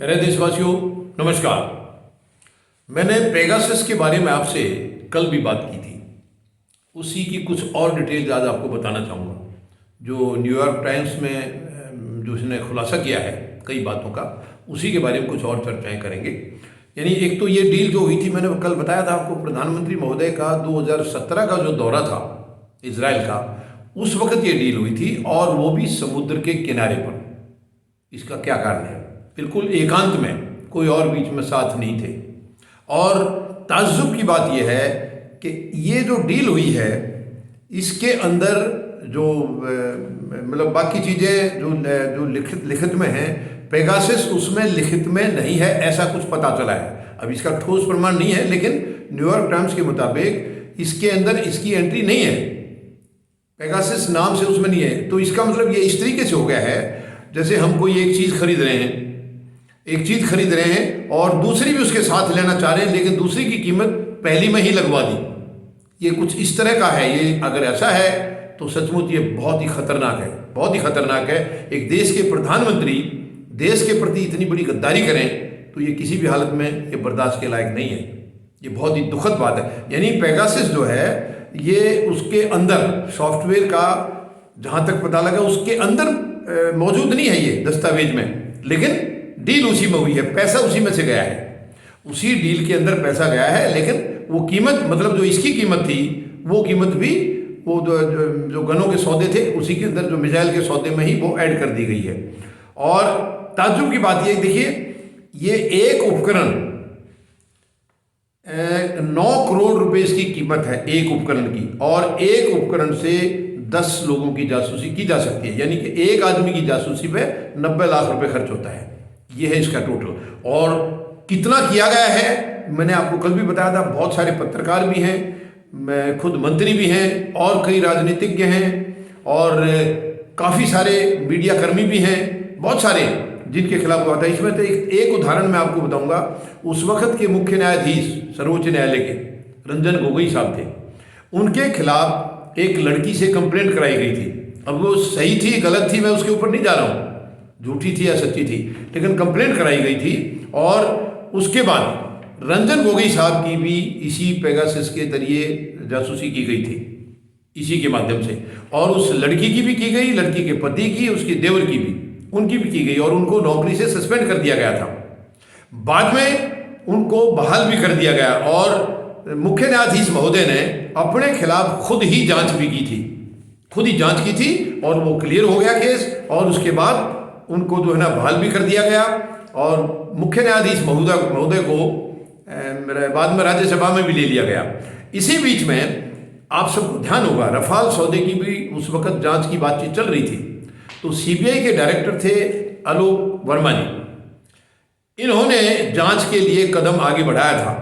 मेरे देशवासियों नमस्कार। मैंने पेगासस के बारे में आपसे कल भी बात की थी। उसी की कुछ और डिटेल्स आज आपको बताना चाहूँगा, जो न्यूयॉर्क टाइम्स में जो उसने खुलासा किया है कई बातों का, उसी के बारे में कुछ और चर्चाएं करेंगे। यानी एक तो ये डील जो हुई थी, मैंने कल बताया था आपको, प्रधानमंत्री महोदय का 2017 का जो दौरा था इजराइल का, उस वक्त ये डील हुई थी और वो भी समुद्र के किनारे पर। इसका क्या कारण है? बिल्कुल एकांत में, कोई और बीच में साथ नहीं थे। और ताज्जुब की बात यह है कि ये जो डील हुई है इसके अंदर जो मतलब बाकी चीज़ें जो लिखित में हैं, पेगासस उसमें लिखित में नहीं है, ऐसा कुछ पता चला है। अब इसका ठोस प्रमाण नहीं है, लेकिन न्यूयॉर्क टाइम्स के मुताबिक इसके अंदर इसकी एंट्री नहीं है, पेगासस नाम से उसमें नहीं है। तो इसका मतलब ये इस तरीके से हो गया है जैसे हम कोई एक चीज़ खरीद रहे हैं और दूसरी भी उसके साथ लेना चाह रहे हैं, लेकिन दूसरी की कीमत पहली में ही लगवा दी। ये कुछ इस तरह का है। ये अगर ऐसा है तो सचमुच ये बहुत ही खतरनाक है। एक देश के प्रधानमंत्री देश के प्रति इतनी बड़ी गद्दारी करें तो ये किसी भी हालत में ये बर्दाश्त के लायक नहीं है। ये बहुत ही दुखद बात है। यानी पेगासस जो है ये उसके अंदर सॉफ्टवेयर का, जहाँ तक पता लगा, उसके अंदर मौजूद नहीं है ये दस्तावेज में, लेकिन डील उसी में हुई है, पैसा उसी में से गया है, उसी डील के अंदर पैसा गया है। लेकिन वो कीमत, मतलब जो इसकी कीमत थी, वो कीमत भी वो जो गनों के सौदे थे उसी के अंदर, जो मिसाइल के सौदे में ही वो ऐड कर दी गई है। और ताज्जुब की बात ये देखिए, ये एक उपकरण 9 करोड़ रुपए इसकी कीमत है एक उपकरण की, और एक उपकरण से 10 लोगों की जासूसी की जा सकती है। यानी कि एक आदमी की जासूसी पे 90 लाख रुपए खर्च होता है। ये है इसका टोटल। और कितना किया गया है मैंने आपको कल भी बताया था। बहुत सारे पत्रकार भी हैं, मैं खुद मंत्री भी हैं, और कई राजनीतिज्ञ हैं, और काफ़ी सारे मीडिया कर्मी भी हैं, बहुत सारे जिनके खिलाफ हुआ था। इसमें तो एक उदाहरण मैं आपको बताऊंगा। उस वक्त के मुख्य न्यायाधीश सर्वोच्च न्यायालय के रंजन गोगोई साहब थे, उनके खिलाफ एक लड़की से कंप्लेंट कराई गई थी। अब वो सही थी गलत थी मैं उसके ऊपर नहीं जा रहा हूँ, झूठी थी या सच्ची थी, लेकिन कंप्लेंट कराई गई थी। और उसके बाद रंजन गोगोई साहब की भी इसी पेगासस के जरिए जासूसी की गई थी, इसी के माध्यम से। और उस लड़की की भी की गई, लड़की के पति की, उसके देवर की भी, उनकी भी की गई, और उनको नौकरी से सस्पेंड कर दिया गया था। बाद में उनको बहाल भी कर दिया गया, और मुख्य न्यायाधीश महोदय ने अपने खिलाफ खुद ही जांच की थी, और वो क्लियर हो गया केस। और उसके बाद उनको जो है ना बहाल भी कर दिया गया, और मुख्य न्यायाधीश महोदय को बाद में राज्यसभा में भी ले लिया गया। इसी बीच में आप सबको ध्यान होगा, रफाल सौदे की भी उस वक्त जांच की बातचीत चल रही थी। तो सीबीआई के डायरेक्टर थे आलोक वर्मा जी। इन्होंने जांच के लिए कदम आगे बढ़ाया था,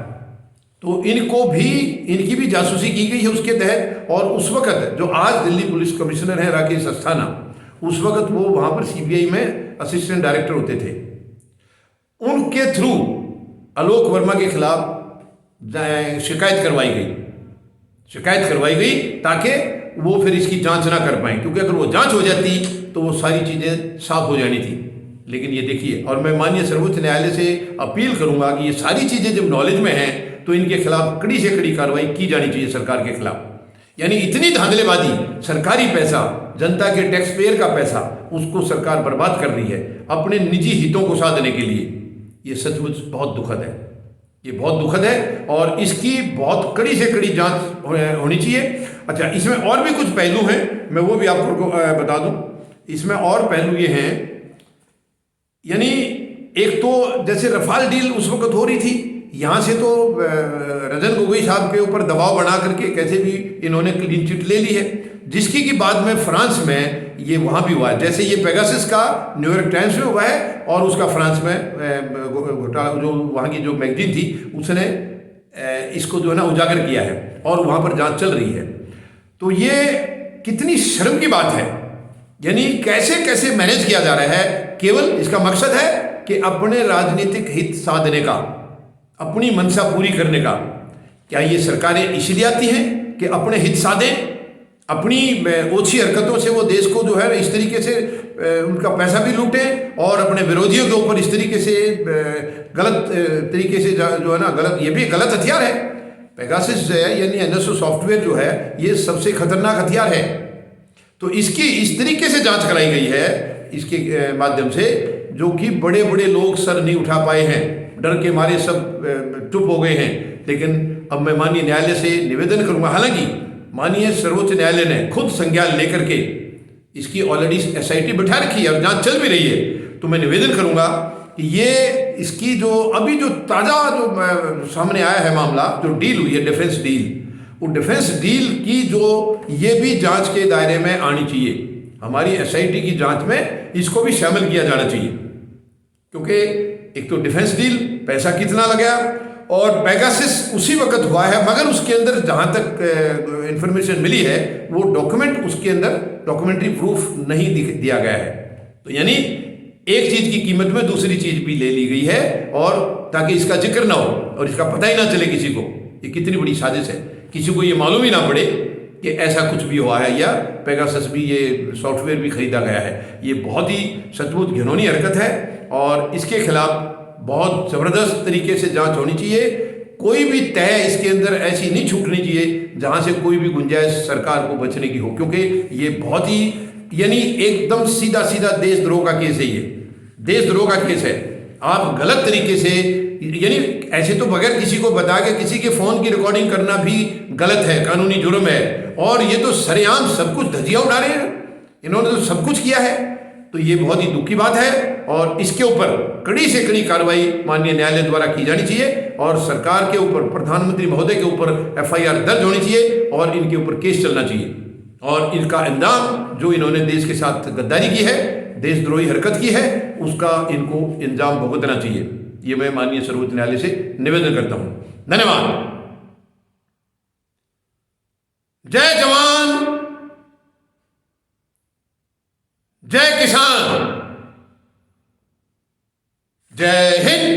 तो इनकी भी जासूसी की गई है उसके तहत। और उस वक्त जो आज दिल्ली पुलिस कमिश्नर हैं राकेश अस्थाना, उस वक्त वो वहाँ पर सीबीआई में असिस्टेंट डायरेक्टर होते थे। उनके थ्रू आलोक वर्मा के खिलाफ शिकायत करवाई गई ताकि वो फिर इसकी जांच ना कर पाए, क्योंकि अगर वो जांच हो जाती तो वो सारी चीज़ें साफ हो जानी थी। लेकिन ये देखिए, और मैं माननीय सर्वोच्च न्यायालय से अपील करूंगा कि ये सारी चीज़ें जब नॉलेज में हैं तो इनके खिलाफ कड़ी से कड़ी कार्रवाई की जानी चाहिए सरकार के खिलाफ। यानी इतनी धांधलेबाजी, सरकारी पैसा, जनता के टैक्स पेयर का पैसा, उसको सरकार बर्बाद कर रही है अपने निजी हितों को साधने के लिए। ये सचमुच बहुत दुखद है, ये बहुत दुखद है, और इसकी बहुत कड़ी से कड़ी जांच होनी चाहिए। अच्छा, इसमें और भी कुछ पहलू हैं, मैं वो भी आपको बता दूं। इसमें और पहलू ये हैं, यानी एक तो जैसे रफाल डील उस वक्त हो रही थी, यहाँ से तो रंजन गोगोई साहब के ऊपर दबाव बना करके कैसे भी इन्होंने क्लीन चिट ले ली है, जिसकी की बाद में फ्रांस में ये वहाँ भी हुआ है। जैसे ये पेगासस का न्यूयॉर्क टाइम्स में हुआ है, और उसका फ्रांस में घोटाला, जो वहाँ की जो मैगजीन थी उसने इसको जो है ना उजागर किया है, और वहाँ पर जांच चल रही है। तो ये कितनी शर्म की बात है। यानी कैसे कैसे मैनेज किया जा रहा है, केवल इसका मकसद है कि अपने राजनीतिक हित साधने का, अपनी मंशा पूरी करने का। क्या ये सरकारें इसलिए आती हैं कि अपने हित साधें, अपनी ओछी हरकतों से वो देश को जो है इस तरीके से उनका पैसा भी लूटे और अपने विरोधियों के ऊपर इस तरीके से गलत तरीके से जो है ना गलत, ये भी गलत हथियार है। पेगासस जो है यानी एनएसओ सॉफ्टवेयर जो है ये सबसे खतरनाक हथियार है। तो इसकी इस तरीके से जांच कराई गई है इसके माध्यम से, जो कि बड़े बड़े लोग सर नहीं उठा पाए हैं, डर के मारे सब चुप हो गए हैं। लेकिन अब मैं माननीय न्यायालय से निवेदन करूंगा, हालांकि माननीय सर्वोच्च न्यायालय ने खुद संज्ञान लेकर के इसकी ऑलरेडी एसआईटी बैठा रखी है और जांच चल भी रही है, तो मैं निवेदन करूंगा कि ये इसकी जो अभी जो ताज़ा जो सामने आया है मामला, जो डील हुई है डिफेंस डील, वो डिफेंस डील की जो ये भी जांच के दायरे में आनी चाहिए। हमारी एसआईटी की जांच में इसको भी शामिल किया जाना चाहिए, क्योंकि एक तो डिफेंस डील पैसा कितना लगा और पेगासस उसी वक्त हुआ है, मगर उसके अंदर जहां तक इंफॉर्मेशन मिली है वो डॉक्यूमेंट उसके अंदर डॉक्यूमेंट्री प्रूफ नहीं दिया गया है। तो यानी एक चीज की कीमत में दूसरी चीज भी ले ली गई है, और ताकि इसका जिक्र ना हो और इसका पता ही ना चले किसी को। ये कितनी बड़ी साजिश है, किसी को ये मालूम ही ना पड़े कि ऐसा कुछ भी हुआ है या पेगासस भी ये सॉफ्टवेयर भी खरीदा गया है। ये बहुत ही सचमुच घिनौनी हरकत है और इसके खिलाफ बहुत ज़बरदस्त तरीके से जांच होनी चाहिए। कोई भी तय इसके अंदर ऐसी नहीं छूटनी चाहिए जहां से कोई भी गुंजाइश सरकार को बचने की हो, क्योंकि ये बहुत ही यानी एकदम सीधा सीधा देशद्रोह का केस है। ये देशद्रोह का केस है। आप गलत तरीके से यानी ऐसे तो बगैर किसी को बता के किसी के फ़ोन की रिकॉर्डिंग करना भी गलत है, कानूनी जुर्म है। और ये तो सरेआम सब कुछ धज्जियां उड़ा रहे हैं, इन्होंने तो सब कुछ किया है। तो ये बहुत ही दुख की बात है और इसके ऊपर कड़ी से कड़ी कार्रवाई माननीय न्यायालय द्वारा की जानी चाहिए और सरकार के ऊपर, प्रधानमंत्री महोदय के ऊपर एफआईआर दर्ज होनी चाहिए और इनके ऊपर केस चलना चाहिए। और इनका अंजाम जो इन्होंने देश के साथ गद्दारी की है, देशद्रोही हरकत की है, उसका इनको इंजाम भुगतना चाहिए। ये मैं माननीय सर्वोच्च न्यायालय से निवेदन करता हूं। धन्यवाद। जय जवान, जय किसान, जय हिंद।